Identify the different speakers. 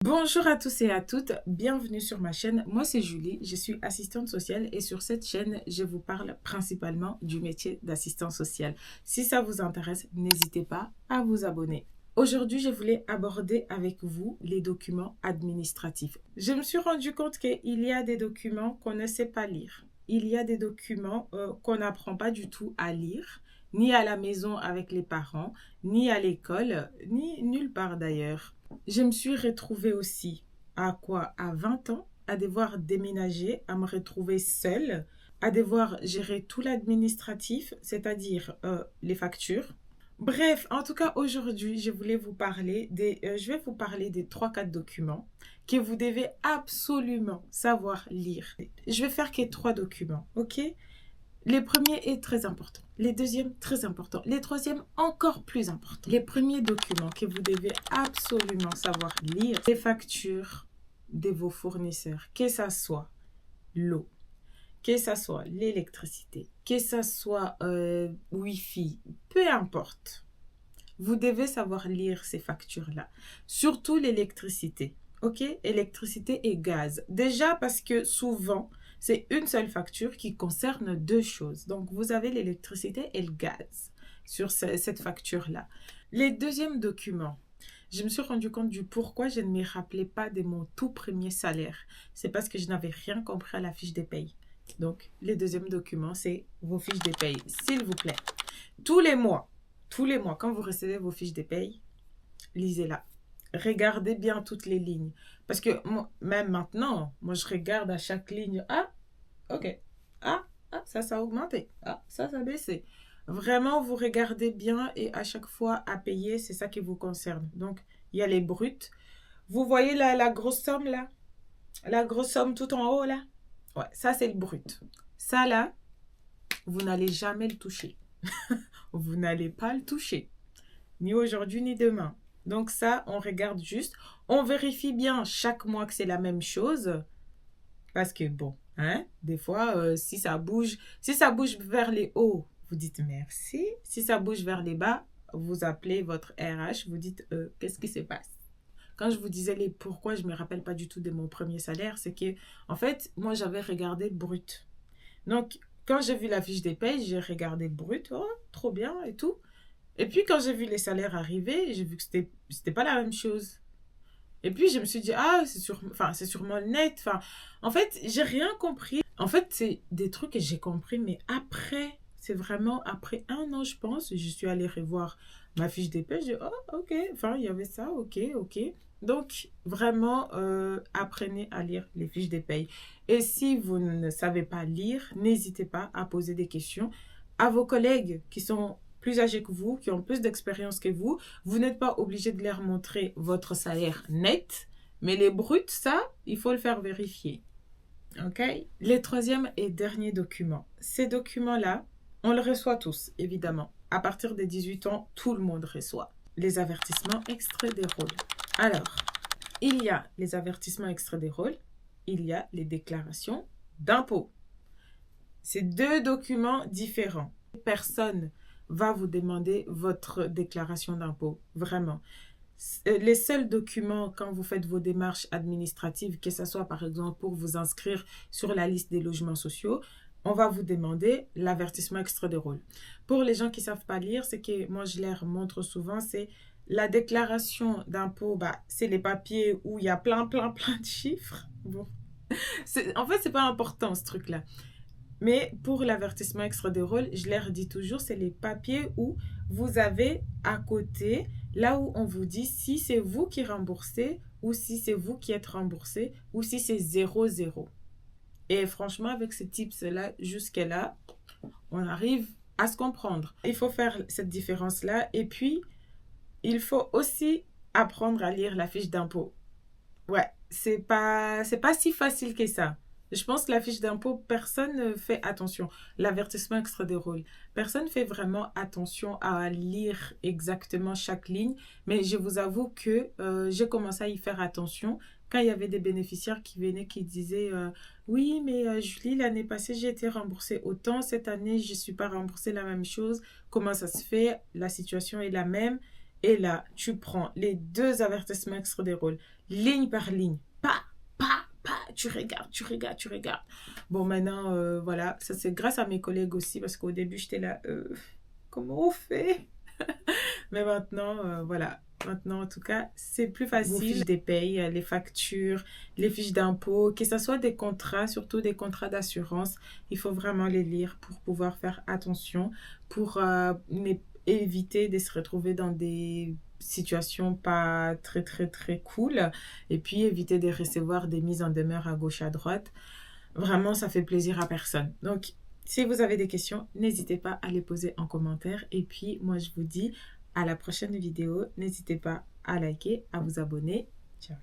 Speaker 1: Bonjour à tous et à toutes, bienvenue sur ma chaîne. Moi c'est Julie, je suis assistante sociale et sur cette chaîne, je vous parle principalement du métier d'assistant social. Si ça vous intéresse, n'hésitez pas à vous abonner. Aujourd'hui, je voulais aborder avec vous les documents administratifs. Je me suis rendu compte qu'il y a des documents qu'on ne sait pas lire. Il y a des documents qu'on n'apprend pas du tout à lire, ni à la maison avec les parents, ni à l'école, ni nulle part d'ailleurs. Je me suis retrouvée aussi à 20 ans, à devoir déménager, à me retrouver seule, à devoir gérer tout l'administratif, c'est-à-dire les factures. Bref, en tout cas, aujourd'hui, je vais vous parler des 3-4 documents que vous devez absolument savoir lire. Je vais faire que 3 documents, ok? Les premiers est très important. Les deuxièmes, très important. Les troisièmes, encore plus important. Les premiers documents que vous devez absolument savoir lire, les factures de vos fournisseurs, que ça soit l'eau, que ça soit l'électricité, que ça soit Wi-Fi, peu importe. Vous devez savoir lire ces factures-là. Surtout l'électricité. Ok? Électricité et gaz. Déjà parce que souvent, c'est une seule facture qui concerne deux choses. Donc, vous avez l'électricité et le gaz sur cette facture-là. Les deuxièmes documents, je me suis rendu compte du pourquoi je ne me rappelais pas de mon tout premier salaire. C'est parce que je n'avais rien compris à la fiche des payes. Donc, les deuxièmes documents, c'est vos fiches des payes. S'il vous plaît. Tous les mois, quand vous recevez vos fiches de paye, lisez-la. Regardez bien toutes les lignes. Parce que moi, même maintenant, moi, je regarde à chaque ligne. Ah, ok. Ça a augmenté. Ça a baissé. Vraiment, vous regardez bien et à chaque fois à payer, c'est ça qui vous concerne. Donc, il y a les bruts. Vous voyez la grosse somme là? La grosse somme tout en haut là? Ouais, ça c'est le brut. Ça là, vous n'allez jamais le toucher. Vous n'allez pas le toucher. Ni aujourd'hui, ni demain. Donc ça, on regarde juste. On vérifie bien chaque mois que c'est la même chose. Parce que bon, hein, des fois, si ça bouge vers les hauts, vous dites merci. Si ça bouge vers les bas, vous appelez votre RH, vous dites qu'est-ce qui se passe. Quand je vous disais les pourquoi je ne me rappelle pas du tout de mon premier salaire, c'est que, en fait, moi, j'avais regardé brut. Donc, quand j'ai vu la fiche des payes, j'ai regardé brut, oh, trop bien et tout. Et puis, quand j'ai vu les salaires arriver, j'ai vu que c'était pas la même chose. Et puis, je me suis dit, c'est sûrement net. Enfin, en fait, j'ai rien compris. En fait, c'est des trucs que j'ai compris, mais après, c'est vraiment après 1 an, je pense, je suis allée revoir ma fiche des payes. J'ai dit, oh, ok. Enfin, il y avait ça, ok, ok. Donc, vraiment, apprenez à lire les fiches des payes. Et si vous ne savez pas lire, n'hésitez pas à poser des questions à vos collègues qui sont plus âgés que vous, qui ont plus d'expérience que vous. Vous n'êtes pas obligé de leur montrer votre salaire net, mais les bruts, ça, il faut le faire vérifier. OK? Les troisième et dernier documents. Ces documents-là, on les reçoit tous, évidemment. À partir des 18 ans, tout le monde reçoit. Les avertissements extraits des rôles. Alors, il y a les avertissements extraits des rôles, il y a les déclarations d'impôts. C'est deux documents différents. Personne va vous demander votre déclaration d'impôt, vraiment. Les seuls documents quand vous faites vos démarches administratives, que ce soit par exemple pour vous inscrire sur la liste des logements sociaux, on va vous demander l'avertissement extrait de rôle. Pour les gens qui ne savent pas lire, ce que moi je leur montre souvent, c'est la déclaration d'impôt, c'est les papiers où il y a plein de chiffres. Bon. En fait, c'est pas important ce truc-là. Mais pour l'avertissement extra de rôle, je leur dis toujours, c'est les papiers où vous avez à côté, là où on vous dit si c'est vous qui remboursez ou si c'est vous qui êtes remboursé ou si c'est 0-0. Et franchement, avec ces tips-là, jusque-là, on arrive à se comprendre. Il faut faire cette différence-là. Et puis, il faut aussi apprendre à lire la fiche d'impôt. Ouais, c'est pas si facile que ça. Je pense que la fiche d'impôt, personne ne fait attention. L'avertissement extra des rôles. Personne ne fait vraiment attention à lire exactement chaque ligne. Mais je vous avoue que j'ai commencé à y faire attention quand il y avait des bénéficiaires qui venaient qui disaient oui, mais Julie, l'année passée, j'ai été remboursée autant. Cette année, je ne suis pas remboursée la même chose. Comment ça se fait? La situation est la même. Et là, tu prends les 2 avertissements extraits des rôles, ligne par ligne, tu regardes, tu regardes, tu regardes. Bon, maintenant, voilà, ça c'est grâce à mes collègues aussi, parce qu'au début, j'étais là, comment on fait? Mais maintenant, voilà. Maintenant, en tout cas, c'est plus facile. Vos fiches des payes, les factures, les fiches d'impôts, que ce soit des contrats, surtout des contrats d'assurance, il faut vraiment les lire pour pouvoir faire attention, pour éviter de se retrouver dans des situations pas très, très, très cool, et puis éviter de recevoir des mises en demeure à gauche, à droite. Vraiment, ça fait plaisir à personne. Donc, si vous avez des questions, n'hésitez pas à les poser en commentaire. Et puis, moi, je vous dis à la prochaine vidéo. N'hésitez pas à liker, à vous abonner. Ciao.